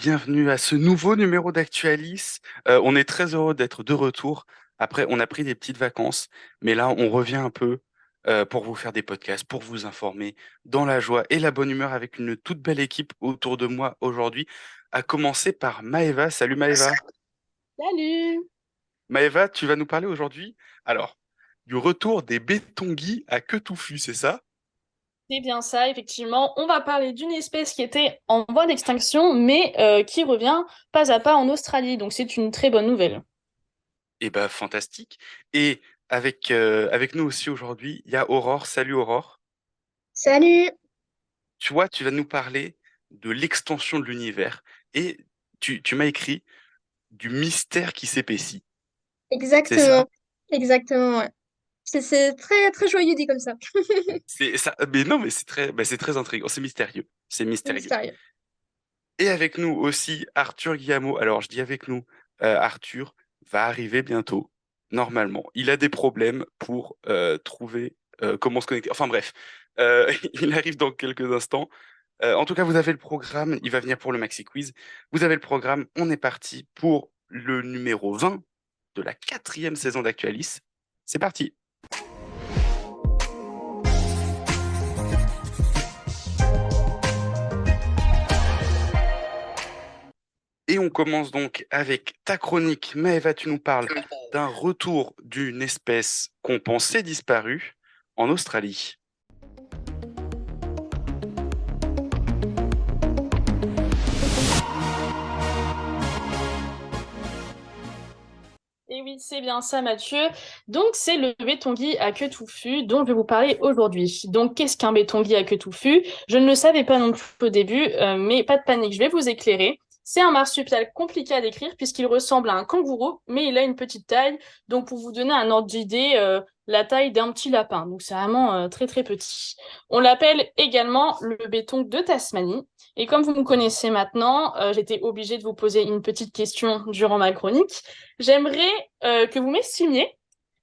Bienvenue à ce nouveau numéro d'Actualis. On est très heureux d'être de retour. Après, on a pris des petites vacances, mais là, on revient un peu pour vous faire des podcasts, pour vous informer dans la joie et la bonne humeur avec une toute belle équipe autour de moi aujourd'hui, à commencer par Maëva. Salut Maëva. Salut! Maëva, tu vas nous parler aujourd'hui, alors, du retour des bétonguis à queue touffue, c'est ça? C'est bien ça, effectivement. On va parler d'une espèce qui était en voie d'extinction, mais qui revient pas à pas en Australie. Donc c'est une très bonne nouvelle. Eh ben, fantastique. Et avec nous aussi aujourd'hui, il y a Aurore. Salut Aurore. Salut! Tu vois, tu vas nous parler de l'extension de l'univers et tu m'as écrit du mystère qui s'épaissit. C'est ça? Exactement. Exactement, ouais. C'est très, très joyeux dit comme ça. C'est ça. Mais non, mais c'est très intriguant. C'est mystérieux. C'est C'est mystérieux. mystérieux. Et avec nous aussi Arthur Guillemot. Alors, je dis avec nous, Arthur va arriver bientôt, normalement. Il a des problèmes pour trouver comment se connecter. Enfin bref, il arrive dans quelques instants. En tout cas, vous avez le programme. Il va venir pour le Maxi Quiz. Vous avez le programme. On est parti pour le numéro 20 de la quatrième saison d'Actualis. C'est parti. Et on commence donc avec ta chronique. Maëva, tu nous parles d'un retour d'une espèce qu'on pensait disparue en Australie. Et oui, c'est bien ça, Mathieu. Donc c'est le bétongui à queue touffue dont je vais vous parler aujourd'hui. Donc qu'est-ce qu'un bétongui à queue touffue? Je ne le savais pas non plus au début, mais pas de panique, je vais vous éclairer. C'est un marsupial compliqué à décrire puisqu'il ressemble à un kangourou, mais il a une petite taille. Donc pour vous donner un ordre d'idée, la taille d'un petit lapin. Donc c'est vraiment très très petit. On l'appelle également le béton de Tasmanie. Et comme vous me connaissez maintenant, j'étais obligée de vous poser une petite question durant ma chronique. J'aimerais que vous m'estimiez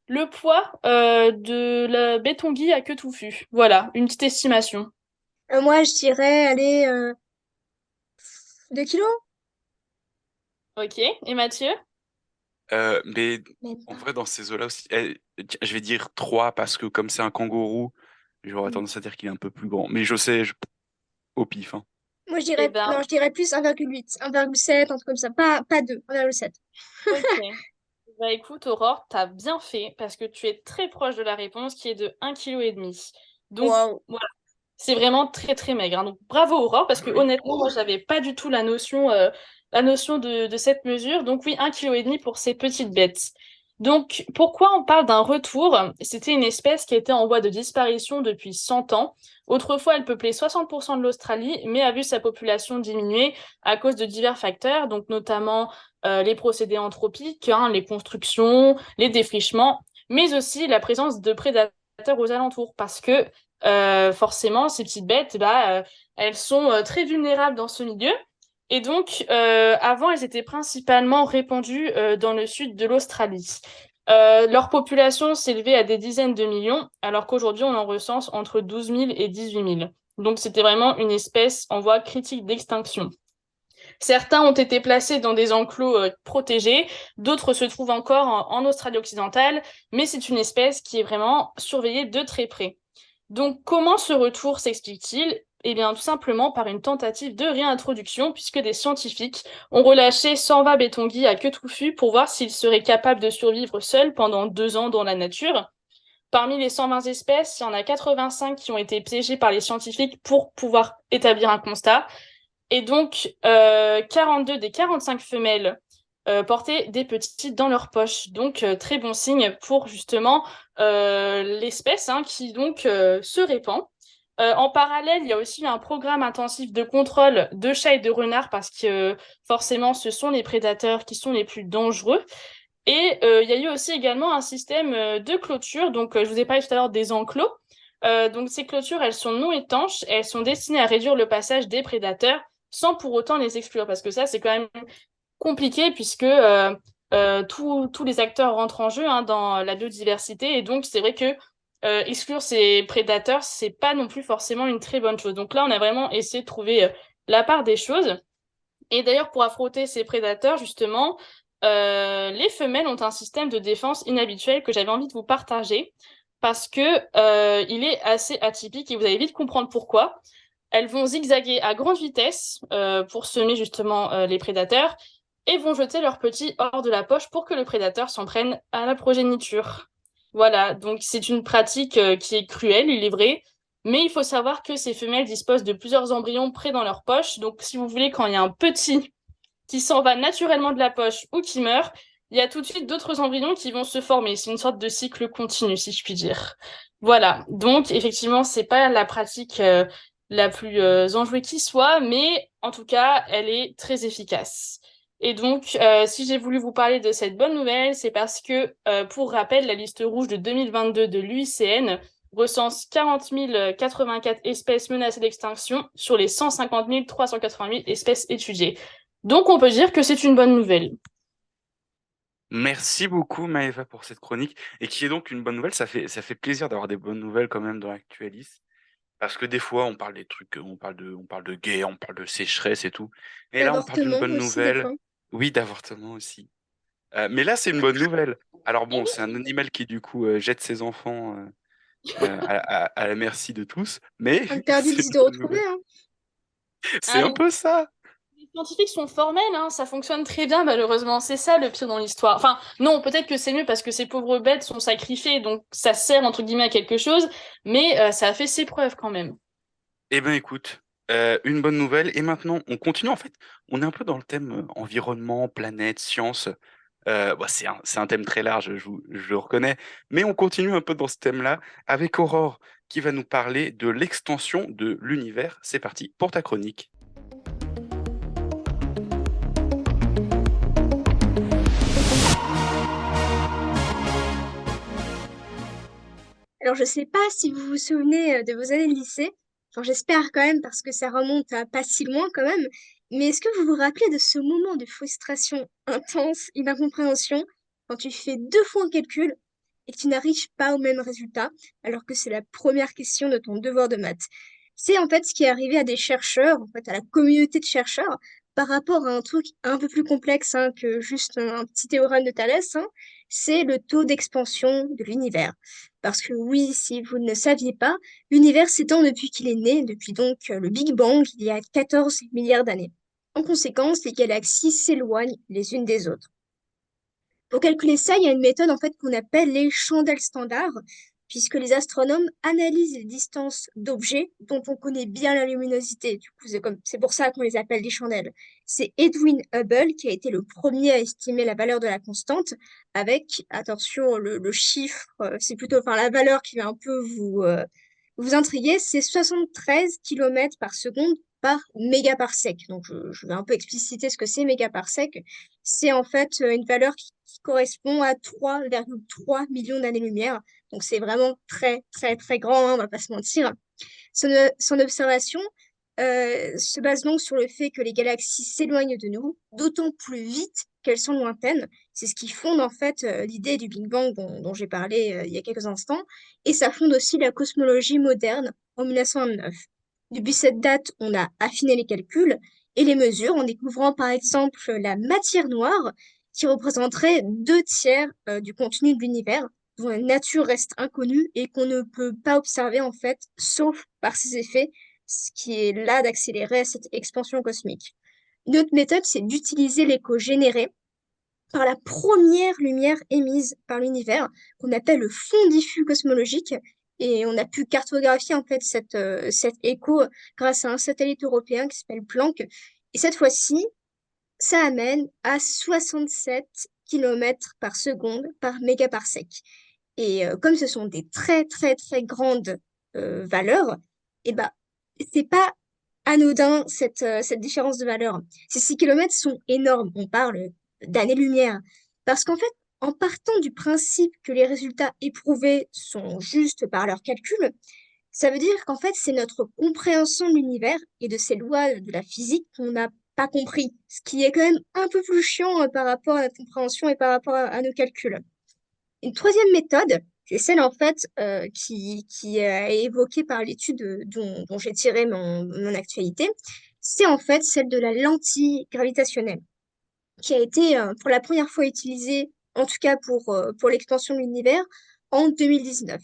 le poids de la bétonguille à queue touffue. Voilà, une petite estimation. Moi, je dirais, allez, 2 kilos? Ok, et Mathieu? Mais Même en pas. vrai, dans ces eaux-là aussi, tiens, je vais dire 3 parce que comme c'est un kangourou, j'aurais Mm. tendance à dire qu'il est un peu plus grand. Mais je sais, au pif, hein. Moi, je Eh dirais, ben, non, je dirais plus 1,8, 1,7, un truc comme ça. Pas 2, 1,7. ok. Bah écoute, Aurore, t'as bien fait parce que tu es très proche de la réponse qui est de 1,5 kg. Donc, Waouh. voilà, c'est vraiment très très maigre, hein. Donc bravo Aurore, parce que honnêtement, moi j'avais pas du tout la notion de cette mesure. Donc oui, 1,5 kg pour ces petites bêtes. Donc pourquoi on parle d'un retour? C'était une espèce qui était en voie de disparition depuis 100 ans. Autrefois, elle peuplait 60% de l'Australie, mais a vu sa population diminuer à cause de divers facteurs, donc notamment les procédés anthropiques, hein, les constructions, les défrichements, mais aussi la présence de prédateurs aux alentours, parce que forcément, ces petites bêtes, elles sont très vulnérables dans ce milieu. Et donc, avant, elles étaient principalement répandues dans le sud de l'Australie. Leur population s'élevait à des dizaines de millions, alors qu'aujourd'hui, on en recense entre 12 000 et 18 000. Donc, c'était vraiment une espèce en voie critique d'extinction. Certains ont été placés dans des enclos protégés, d'autres se trouvent encore en Australie occidentale, mais c'est une espèce qui est vraiment surveillée de très près. Donc, comment ce retour s'explique-t-il? Eh bien, tout simplement par une tentative de réintroduction, puisque des scientifiques ont relâché 120 bétonguis à queue touffue pour voir s'ils seraient capables de survivre seuls pendant 2 ans dans la nature. Parmi les 120 espèces, il y en a 85 qui ont été piégées par les scientifiques pour pouvoir établir un constat. Et donc, 42 des 45 femelles portaient des petits dans leur poche. Donc, très bon signe pour justement l'espèce, hein, qui donc se répand. En parallèle, il y a aussi eu un programme intensif de contrôle de chats et de renards parce que forcément, ce sont les prédateurs qui sont les plus dangereux. Et il y a eu aussi également un système de clôture. Donc, je vous ai parlé tout à l'heure des enclos. Donc, ces clôtures, elles sont non étanches. Elles sont destinées à réduire le passage des prédateurs sans pour autant les exclure. Parce que ça, c'est quand même compliqué puisque tous les acteurs rentrent en jeu, hein, dans la biodiversité. Et donc, c'est vrai que exclure ces prédateurs, c'est pas non plus forcément une très bonne chose. Donc là, on a vraiment essayé de trouver la part des choses. Et d'ailleurs, pour affronter ces prédateurs, justement, les femelles ont un système de défense inhabituel que j'avais envie de vous partager parce que il est assez atypique et vous allez vite comprendre pourquoi. Elles vont zigzaguer à grande vitesse pour semer justement les prédateurs et vont jeter leurs petits hors de la poche pour que le prédateur s'en prenne à la progéniture. Voilà, donc c'est une pratique qui est cruelle, il est vrai, mais il faut savoir que ces femelles disposent de plusieurs embryons près dans leur poche. Donc si vous voulez, quand il y a un petit qui s'en va naturellement de la poche ou qui meurt, il y a tout de suite d'autres embryons qui vont se former. C'est une sorte de cycle continu, si je puis dire. Voilà, donc effectivement, c'est pas la pratique la plus enjouée qui soit, mais en tout cas, elle est très efficace. Et donc, si j'ai voulu vous parler de cette bonne nouvelle, c'est parce que, pour rappel, la liste rouge de 2022 de l'UICN recense 40 084 espèces menacées d'extinction sur les 150 388 espèces étudiées. Donc, on peut dire que c'est une bonne nouvelle. Merci beaucoup Maëva pour cette chronique et qui est donc une bonne nouvelle. Ça fait plaisir d'avoir des bonnes nouvelles quand même dans l'Actualis parce que des fois on parle des trucs, on parle de guerre, on parle de sécheresse et tout. Et là on parle d'une D'avortement bonne aussi, des nouvelle. fois. Oui, d'avortement aussi. Mais là c'est une bonne nouvelle. Alors bon, c'est un animal qui du coup jette ses enfants à la merci de tous, mais Interdit de c'est s'y une bonne retrouver, nouvelle. hein. C'est Ah, un peu ça. les scientifiques sont formels, hein, ça fonctionne très bien, malheureusement. C'est ça le pire dans l'histoire. Enfin, non, peut-être que c'est mieux parce que ces pauvres bêtes sont sacrifiées, donc ça sert entre guillemets à quelque chose, mais ça a fait ses preuves quand même. Eh ben écoute, une bonne nouvelle. Et maintenant, on continue. En fait, on est un peu dans le thème environnement, planète, science. Bah, c'est un thème très large, je le reconnais. Mais on continue un peu dans ce thème-là avec Aurore qui va nous parler de l'extension de l'univers. C'est parti pour ta chronique. Alors, je sais pas si vous vous souvenez de vos années de lycée. Enfin, j'espère quand même parce que ça remonte à pas si loin quand même. Mais est-ce que vous vous rappelez de ce moment de frustration intense et d'incompréhension quand tu fais deux fois un calcul et que tu n'arrives pas au même résultat alors que c'est la première question de ton devoir de maths? C'est en fait ce qui est arrivé à des chercheurs, en fait à la communauté de chercheurs, par rapport à un truc un peu plus complexe hein, que juste un petit théorème de Thalès, hein. C'est le taux d'expansion de l'univers. Parce que oui, si vous ne le saviez pas, l'univers s'étend depuis qu'il est né, depuis donc le Big Bang, il y a 14 milliards d'années. En conséquence, les galaxies s'éloignent les unes des autres. Pour calculer ça, il y a une méthode en fait qu'on appelle les chandelles standards, puisque les astronomes analysent les distances d'objets dont on connaît bien la luminosité. Du coup, c'est pour ça qu'on les appelle des chandelles. C'est Edwin Hubble qui a été le premier à estimer la valeur de la constante, avec, attention, le chiffre, c'est plutôt, enfin, la valeur qui va un peu vous intriguer, c'est 73 kilomètres par seconde par mégaparsec. Donc, je vais un peu expliciter ce que c'est mégaparsec. C'est en fait une valeur qui correspond à 3,3 millions d'années-lumière. Donc c'est vraiment très, très, très grand, hein, on va pas se mentir. Son observation se base donc sur le fait que les galaxies s'éloignent de nous, d'autant plus vite qu'elles sont lointaines. C'est ce qui fonde en fait l'idée du Big Bang dont j'ai parlé il y a quelques instants, et ça fonde aussi la cosmologie moderne en 1929. Depuis cette date, on a affiné les calculs et les mesures en découvrant par exemple la matière noire qui représenterait 2 tiers du contenu de l'univers, dont la nature reste inconnue et qu'on ne peut pas observer en fait, sauf par ses effets, ce qui est là d'accélérer cette expansion cosmique. Une autre méthode, c'est d'utiliser l'écho généré par la première lumière émise par l'univers, qu'on appelle le fond diffus cosmologique. Et on a pu cartographier en fait cet écho grâce à un satellite européen qui s'appelle Planck. Et cette fois-ci, ça amène à 67 kilomètres par seconde par mégaparsec. Et comme ce sont des très très très grandes valeurs, et ben c'est pas anodin cette différence de valeur. Ces 6 kilomètres sont énormes, on parle d'années-lumière. Parce qu'en fait, en partant du principe que les résultats éprouvés sont justes par leurs calculs, ça veut dire qu'en fait, c'est notre compréhension de l'univers et de ses lois de la physique qu'on n'a pas compris, ce qui est quand même un peu plus chiant par rapport à notre compréhension et par rapport à nos calculs. Une troisième méthode, c'est celle en fait qui est évoquée par l'étude dont j'ai tiré mon actualité, c'est en fait celle de la lentille gravitationnelle, qui a été pour la première fois utilisée, en tout cas pour l'expansion de l'univers, en 2019.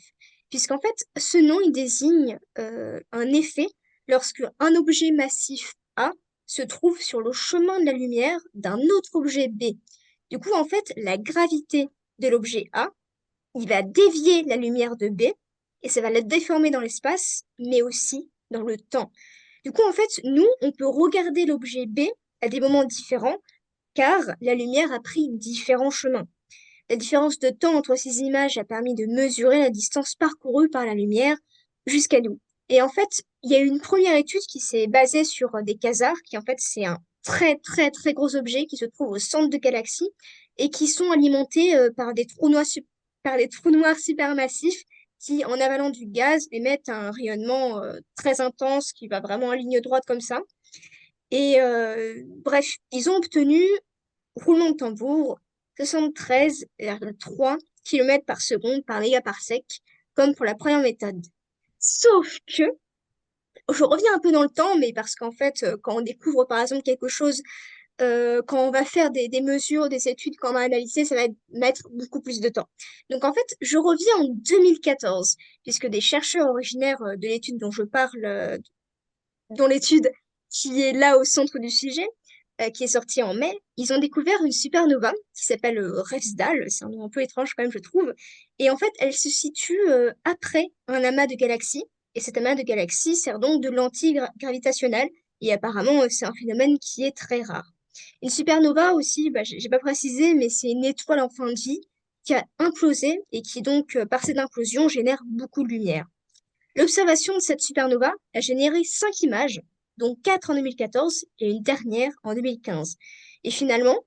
Puisqu'en fait, ce nom, il désigne un effet lorsque un objet massif A se trouve sur le chemin de la lumière d'un autre objet B. Du coup, en fait, la gravité de l'objet A, il va dévier la lumière de B et ça va la déformer dans l'espace, mais aussi dans le temps. Du coup, en fait, nous, on peut regarder l'objet B à des moments différents car la lumière a pris différents chemins. La différence de temps entre ces images a permis de mesurer la distance parcourue par la lumière jusqu'à nous. Et en fait, il y a eu une première étude qui s'est basée sur des quasars, qui en fait c'est un très très très gros objet qui se trouve au centre de galaxies et qui sont alimentés par par des trous noirs supermassifs qui, en avalant du gaz, émettent un rayonnement très intense qui va vraiment en ligne droite comme ça. Et bref, ils ont obtenu, roulement de tambour, 73,3 km par seconde par mégaparsec, comme pour la première méthode. Sauf que, je reviens un peu dans le temps, mais parce qu'en fait, quand on découvre par exemple quelque chose, quand on va faire des mesures, des études, quand on va analyser, ça va mettre beaucoup plus de temps. Donc en fait, je reviens en 2014, puisque des chercheurs originaires de l'étude dont je parle, dont l'étude qui est là au centre du sujet, qui est sortie en mai, ils ont découvert une supernova qui s'appelle Refsdal. C'est un nom un peu étrange quand même, je trouve. Et en fait, elle se situe après un amas de galaxies. Et cet amas de galaxies sert donc de lentille gravitationnelle. Et apparemment, c'est un phénomène qui est très rare. Une supernova aussi, bah, j'ai pas précisé, mais c'est une étoile en fin de vie qui a implosé et qui donc, par cette implosion, génère beaucoup de lumière. L'observation de cette supernova a généré 5 images, dont 4 en 2014 et une dernière en 2015. Et finalement,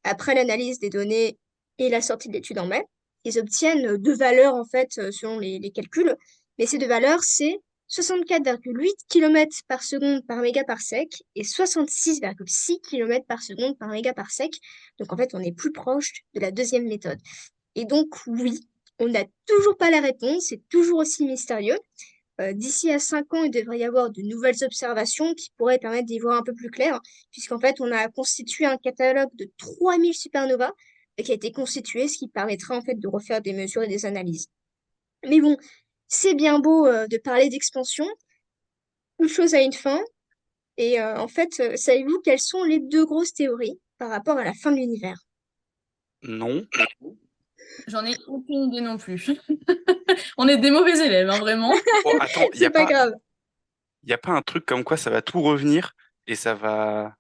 après l'analyse des données et la sortie de l'étude en mai, ils obtiennent deux valeurs en fait selon les calculs. Mais ces deux valeurs, c'est 64,8 km par seconde par mégaparsec et 66,6 km par seconde par mégaparsec. Donc en fait, on est plus proche de la deuxième méthode. Et donc oui, on n'a toujours pas la réponse, c'est toujours aussi mystérieux. D'ici à 5 ans, il devrait y avoir de nouvelles observations qui pourraient permettre d'y voir un peu plus clair, puisqu'en fait, on a constitué un catalogue de 3000 supernovas qui a été constitué, ce qui permettra en fait de refaire des mesures et des analyses. Mais bon, c'est bien beau de parler d'expansion, toute chose a une fin, et en fait, savez-vous quelles sont les deux grosses théories par rapport à la fin de l'univers? Non. J'en ai aucune idée non plus. On est des mauvais élèves, hein, vraiment. Oh, attends, C'est pas grave. y a pas un truc comme quoi ça va tout revenir et ça va.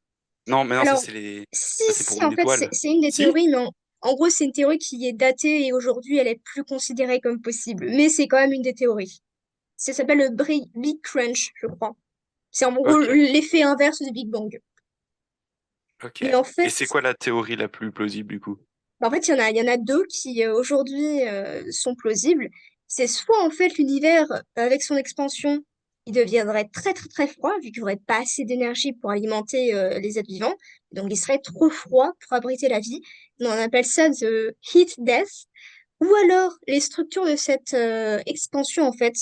Non, mais non, Alors, ça c'est pour en une fait, étoile. c'est une des Si? théories, mais en gros, c'est une théorie qui est datée et aujourd'hui, elle est plus considérée comme possible. Mais c'est quand même une des théories. Ça s'appelle le Big Crunch, je crois. C'est en gros Ok, l'effet inverse du Big Bang. ok. Mais en Et fait, c'est quoi la théorie la plus plausible du coup? il y en a deux qui aujourd'hui sont plausibles. C'est soit en fait l'univers, avec son expansion, il deviendrait très très très froid, vu qu'il n'y aurait pas assez d'énergie pour alimenter les êtres vivants. Donc il serait trop froid pour abriter la vie. On appelle ça the heat death. Ou alors les structures de cette expansion, en fait,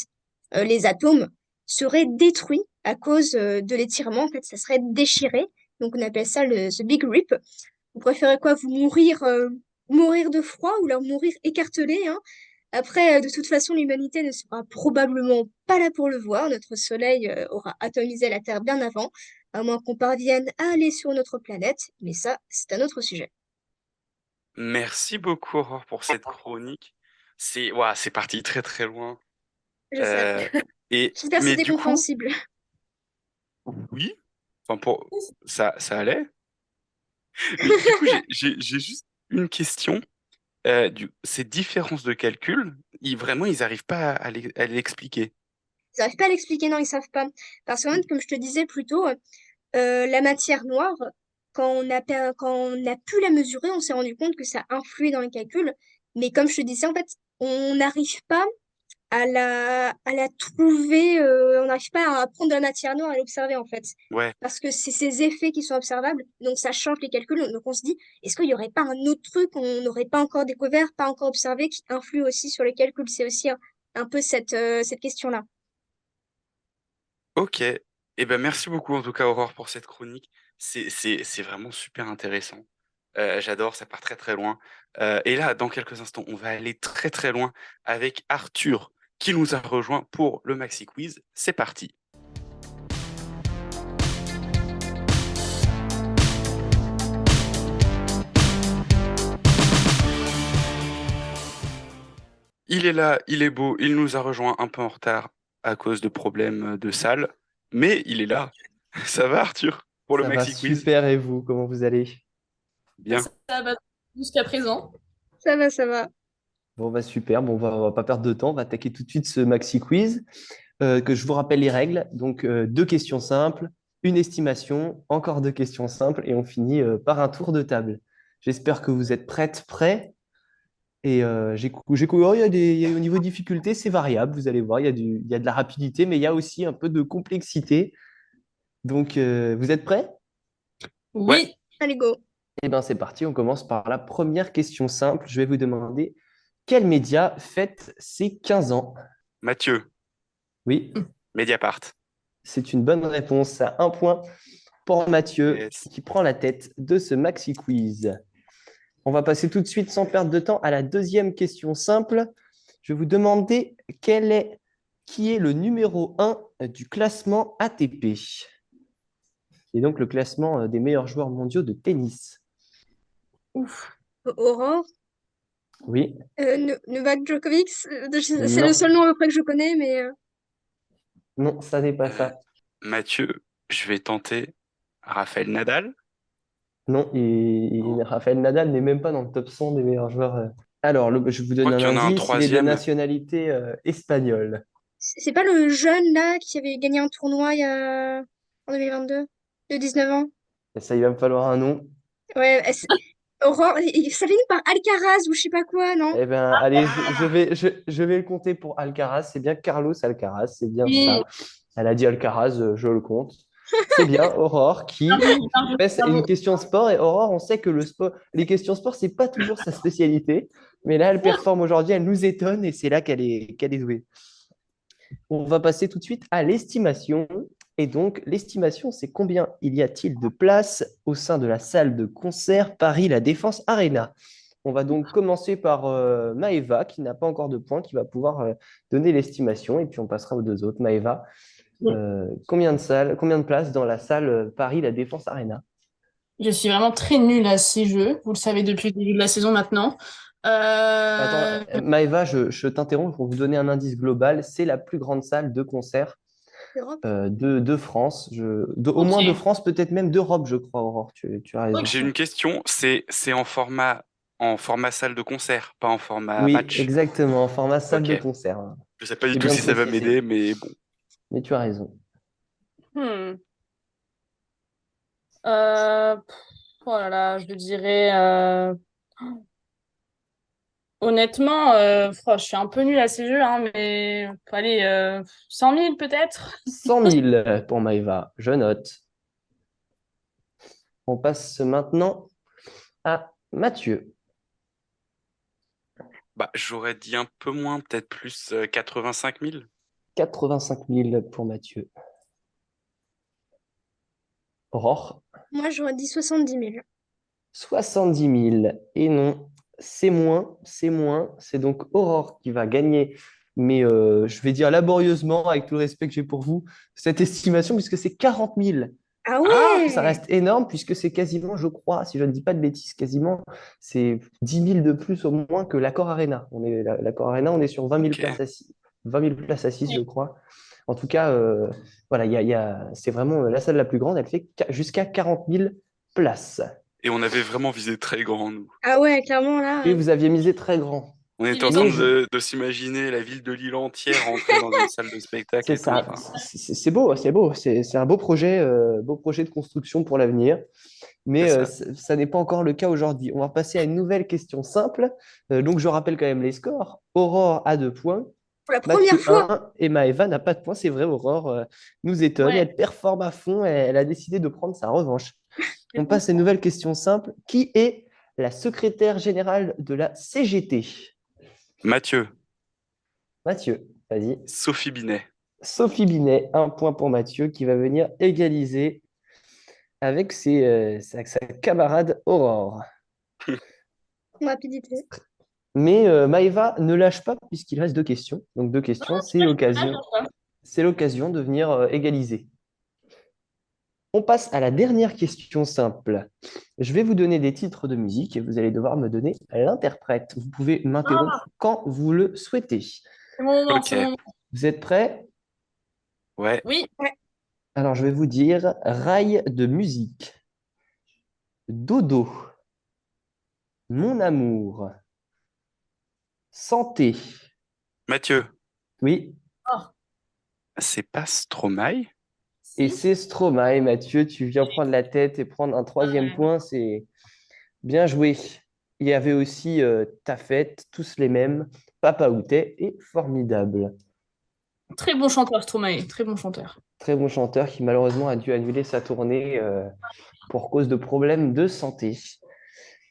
les atomes, seraient détruits à cause de l'étirement. En fait, ça serait déchiré. Donc on appelle ça the Big Rip. Vous préférez quoi, vous mourir de froid ou alors mourir écartelé, hein? Après, de toute façon, l'humanité ne sera probablement pas là pour le voir. Notre Soleil aura atomisé la Terre bien avant, à moins qu'on parvienne à aller sur notre planète. Mais ça, c'est un autre sujet. Merci beaucoup Aurore pour cette chronique. Ouah, c'est parti très très loin. Je sais. Euh, et J'espère que mais c'était du coup, compréhensible. oui, enfin pour ça allait. Mais du coup, j'ai juste une question. Ces différences de calcul, vraiment, ils n'arrivent pas à l'expliquer. Ils n'arrivent pas à l'expliquer, non, ils savent pas. Parce qu'en fait, comme je te disais plus tôt, la matière noire, quand on a pu la mesurer, on s'est rendu compte que ça influait dans les calculs. Mais comme je te disais, en fait, on n'arrive pas à la trouver, on n'arrive pas à prendre de la matière noire et l'observer, en fait. Ouais. Parce que c'est ces effets qui sont observables, donc ça change les calculs. Donc on se dit, est-ce qu'il n'y aurait pas un autre truc qu'on n'aurait pas encore découvert, pas encore observé, qui influe aussi sur les calculs? C'est aussi un peu cette question-là. Ok. Eh ben, merci beaucoup en tout cas Aurore pour cette chronique. C'est vraiment super intéressant. J'adore, ça part très très loin. Et là, dans quelques instants, on va aller très très loin avec Arthur qui nous a rejoint pour le Maxi Quiz. C'est parti. Il est là, il est beau, il nous a rejoint un peu en retard à cause de problèmes de salle, mais il est là. Ça va Arthur pour le Ça va Maxi Quiz? super et vous, comment vous allez? Bien. Ça va jusqu'à présent. Ça va, ça va. Bon bah super, bon, on va pas perdre de temps, on va attaquer tout de suite ce maxi quiz. Que je vous rappelle les règles. Donc deux questions simples, une estimation, encore deux questions simples et on finit par un tour de table. J'espère que vous êtes prêts. Et oh, au niveau difficulté, c'est variable, vous allez voir, il y a de la rapidité, mais il y a aussi un peu de complexité. Donc vous êtes prêts? Ouais, Oui. Allez, go. Eh bien, c'est parti. On commence par la première question simple. Je vais vous demander quel média fête ses 15 ans? Mathieu, Oui, Mediapart. c'est une bonne réponse. À un point pour Mathieu Yes. qui prend la tête de ce maxi quiz. On va passer tout de suite sans perdre de temps à la deuxième question simple. Je vais vous demander qui est le numéro un du classement ATP et donc le classement des meilleurs joueurs mondiaux de tennis. Ouf. Aurore, Oui, Novak Djokovic, c'est le non, seul nom à peu près que je connais, mais non, ça n'est pas Euh, ça. Mathieu, je vais tenter Raphaël Nadal. Non, Non. Rafael Nadal n'est même pas dans le top 100 des meilleurs joueurs. Alors, je vous Je donne crois un qu'il y en a un indice, il est de troisième. nationalité espagnole. c'est pas le jeune là qui avait gagné un tournoi en 2022, de 19 ans. Et ça, il va me falloir un nom. Ouais, Aurore, ça finit par Alcaraz ou je sais pas quoi, non? Eh bien, allez, Ah! je vais le compter pour Alcaraz. C'est bien Carlos Alcaraz, c'est bien Oui. ça. Elle a dit Alcaraz, je le compte. C'est bien Aurore qui fait une Bravo. question sport. Et Aurore, on sait que le sport, les questions sport, c'est pas toujours sa spécialité. Mais là, elle performe aujourd'hui, elle nous étonne et c'est là qu'elle est douée. On va passer tout de suite à l'estimation. Et donc, l'estimation, c'est combien il y a-t-il de places au sein de la salle de concert Paris La Défense Arena? On va donc commencer par Maëva, qui n'a pas encore de points, qui va pouvoir donner l'estimation, et puis on passera aux deux autres. Maëva, combien de places dans la salle Paris La Défense Arena? Je suis vraiment très nulle à ces jeux. Vous le savez depuis le début de la saison maintenant. Attends, Euh, Maëva, je t'interromps pour vous donner un indice global. C'est la plus grande salle de concert Europe. de France, au moins de Ok. France, peut-être même d'Europe, je crois, Aurore, tu as raison. Ok. J'ai une question, c'est en format salle de concert, pas en format Oui, match. exactement, format salle Ok. de concert. Je sais pas du C'est tout bien si de ça va m'aider, préciser, mais bon. mais tu as raison. Hmm. Oh là là, je dirais. Honnêtement, je suis un peu nulle à ces jeux, hein, mais allez, 100 000 peut-être. 100 000 pour Maëva, je note. On passe maintenant à Mathieu. Bah, j'aurais dit un peu moins, peut-être plus 85 000. 85 000 pour Mathieu. Aurore, Moi, j'aurais dit 70 000. 70 000. Et non, c'est moins, c'est moins. C'est donc Aurore qui va gagner, mais je vais dire laborieusement, avec tout le respect que j'ai pour vous, cette estimation, puisque c'est 40 000. Ah Ah! Ça ouais! reste énorme, puisque c'est quasiment, je crois, si je ne dis pas de bêtises, quasiment, c'est 10 000 de plus au moins que l'Accor Arena. L'Accor Arena, on est sur 20 000 Ok. places assises, 20 000 places assises, je crois. En tout cas, voilà, c'est vraiment la salle la plus grande, elle fait jusqu'à 40 000 places. Et on avait vraiment visé très grand, nous. Ah ouais, clairement là. Et vous aviez misé très grand. On était Il en est train temps. Mais de s'imaginer la ville de Lille entière rentrer dans une salle de spectacle c'est et tout. ça, Enfin, c'est beau, c'est beau, c'est un beau projet de construction pour l'avenir. c'est Mais ça. ça n'est pas encore le cas aujourd'hui. On va passer à une nouvelle question simple. Donc, je rappelle quand même les scores. Aurore a 2 points, Pour la première Mathieu fois. 1 et Maëva n'a pas de points. C'est vrai, Aurore nous étonne. Ouais. Elle performe à fond. Elle a décidé de prendre sa revanche. On passe à une nouvelle question simple. Qui est la secrétaire générale de la CGT? Mathieu, Mathieu, vas-y. Sophie Binet. Sophie Binet, un point pour Mathieu qui va venir égaliser avec sa camarade Aurore. Rapidité. Mais Maëva ne lâche pas puisqu'il reste deux questions. Donc deux questions, c'est l'occasion de venir égaliser. On passe à la dernière question simple. Je vais vous donner des titres de musique et vous allez devoir me donner l'interprète. Vous pouvez m'interrompre quand vous le souhaitez. C'est mon moment, c'est Ok, mon moment. Vous êtes prêts? ouais. Oui, Alors je vais vous dire rail de musique, dodo, mon amour, santé. Mathieu, Oui, oh, c'est pas Stromae? et si. c'est Stromae, Mathieu. Tu viens prendre la tête et prendre un troisième Ouais. point. C'est bien joué. Il y avait aussi Ta fête, tous les mêmes, Papa Outé et Formidable. Très bon chanteur, Stromae, très bon chanteur. Très bon chanteur qui malheureusement a dû annuler sa tournée pour cause de problèmes de santé.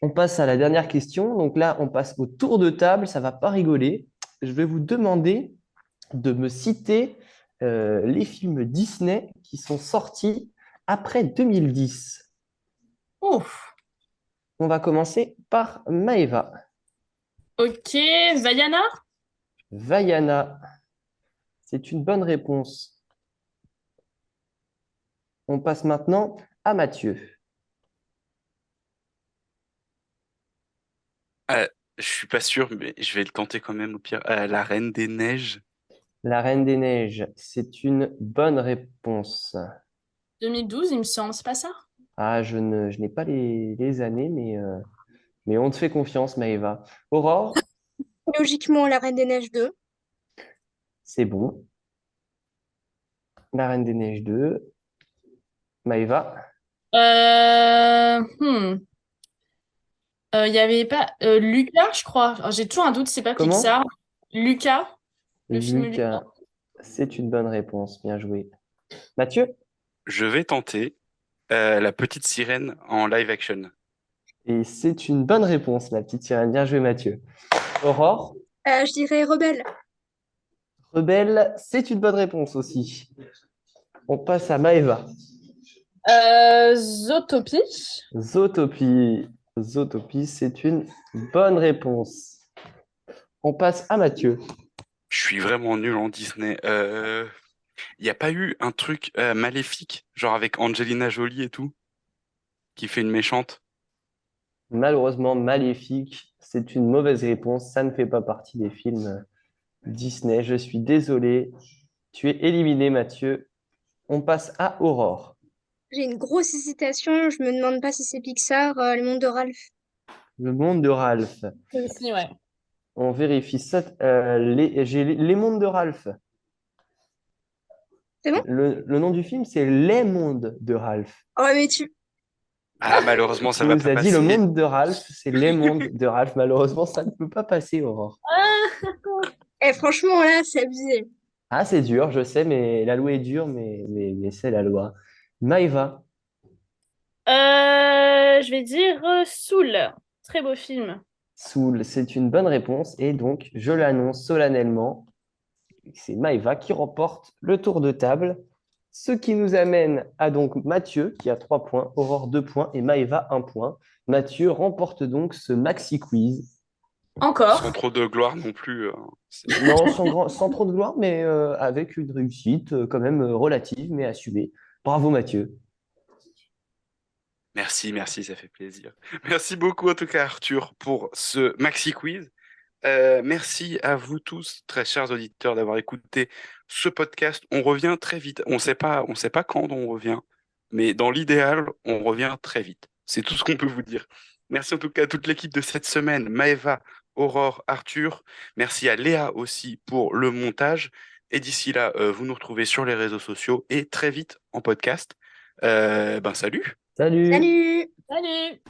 On passe à la dernière question. Donc là, on passe au tour de table. Ça va pas rigoler. Je vais vous demander de me citer les films Disney qui sont sortis après 2010. Ouf. On va commencer par Maeva. Ok, Vaiana? Vaiana, c'est une bonne réponse. On passe maintenant à Mathieu. Je suis pas sûr, mais je vais le tenter quand même au pire. La Reine des Neiges. La Reine des Neiges, c'est une bonne réponse. 2012, il me semble, c'est pas ça? Ah, je n'ai pas les années, mais on te fait confiance, Maëva. Aurore, Logiquement, La Reine des Neiges 2. c'est bon. La Reine des Neiges 2. Maëva, Euh... hmm. Il y avait pas Lucas, je crois. Alors, j'ai toujours un doute, c'est pas comment? Pixar. Lucas, le film Lucas. Lucas, c'est une bonne réponse. Bien joué. Mathieu? Je vais tenter La Petite Sirène en live action. Et c'est une bonne réponse, la petite sirène. Bien joué, Mathieu. Aurore? Je dirais Rebelle. Rebelle, c'est une bonne réponse aussi. On passe à Maëva. Zootopie. Zootopie. Zootopie, c'est une bonne réponse. On passe à Mathieu. Je suis vraiment nul en Disney. Il n'y a pas eu un truc maléfique, genre avec Angelina Jolie et tout, qui fait une méchante? Malheureusement, Maléfique, c'est une mauvaise réponse. Ça ne fait pas partie des films Disney. Je suis désolé. Tu es éliminé, Mathieu. On passe à Aurore. J'ai une grosse hésitation. Je me demande pas si c'est Pixar, Les Mondes de Ralph. Le monde de Ralph. Aussi, ouais. On vérifie ça. J'ai les mondes de Ralph. C'est bon? Le nom du film, c'est Les mondes de Ralph. Oh, mais tu... Ah, malheureusement, ça Tu va nous pas as dit le passer. monde de Ralph, c'est Les mondes de Ralph. Malheureusement, ça ne peut pas passer, Aurore. Franchement, là, c'est abusé. Ah, c'est dur, je sais, mais la loi est dure, mais c'est la loi. Maëva, Je vais dire Soul. Très beau film. Soul, c'est une bonne réponse. Et donc, je l'annonce solennellement, c'est Maëva qui remporte le tour de table. Ce qui nous amène à donc Mathieu, qui a 3 points, Aurore 2 points et Maëva 1 point. Mathieu remporte donc ce maxi quiz. Sans Encore. trop de gloire non plus. Non, sans trop de gloire, mais avec une réussite quand même relative, mais assumée. Bravo Mathieu. Merci, merci, ça fait plaisir. Merci beaucoup en tout cas Arthur pour ce maxi quiz. Merci à vous tous, très chers auditeurs, d'avoir écouté ce podcast. On revient très vite. On sait pas quand on revient, mais dans l'idéal, on revient très vite. C'est tout ce qu'on peut vous dire. Merci en tout cas à toute l'équipe de cette semaine, Maëva, Aurore, Arthur. Merci à Léa aussi pour le montage. Et d'ici là, vous nous retrouvez sur les réseaux sociaux et très vite en podcast. Salut! Salut! Salut! Salut!